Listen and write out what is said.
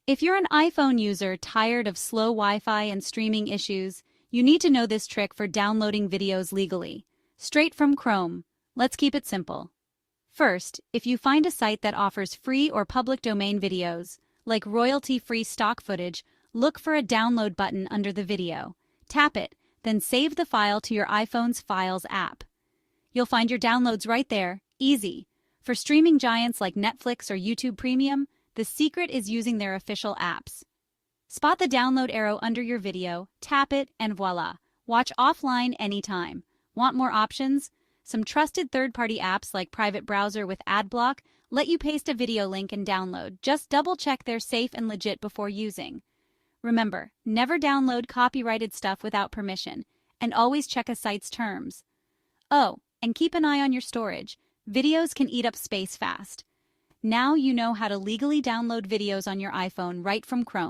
If you're an iPhone user tired of slow Wi-Fi and streaming issues, you need to know this trick for downloading videos legally. Straight from Chrome. Let's keep it simple. First, if you find a site that offers free or public domain videos, like royalty-free stock footage, look for a download button under the video. Tap it, then save the file to your iPhone's Files app. You'll find your downloads right there, easy. For streaming giants like Netflix or YouTube Premium, the secret is using their official apps. Spot the download arrow under your video, tap it, and voila! Watch offline anytime. Want more options? Some trusted third-party apps like Private Browser with AdBlock let you paste a video link and download. Just double-check they're safe and legit before using. Remember, never download copyrighted stuff without permission, and always check a site's terms. Oh, and keep an eye on your storage. Videos can eat up space fast. Now you know how to legally download videos on your iPhone right from Chrome.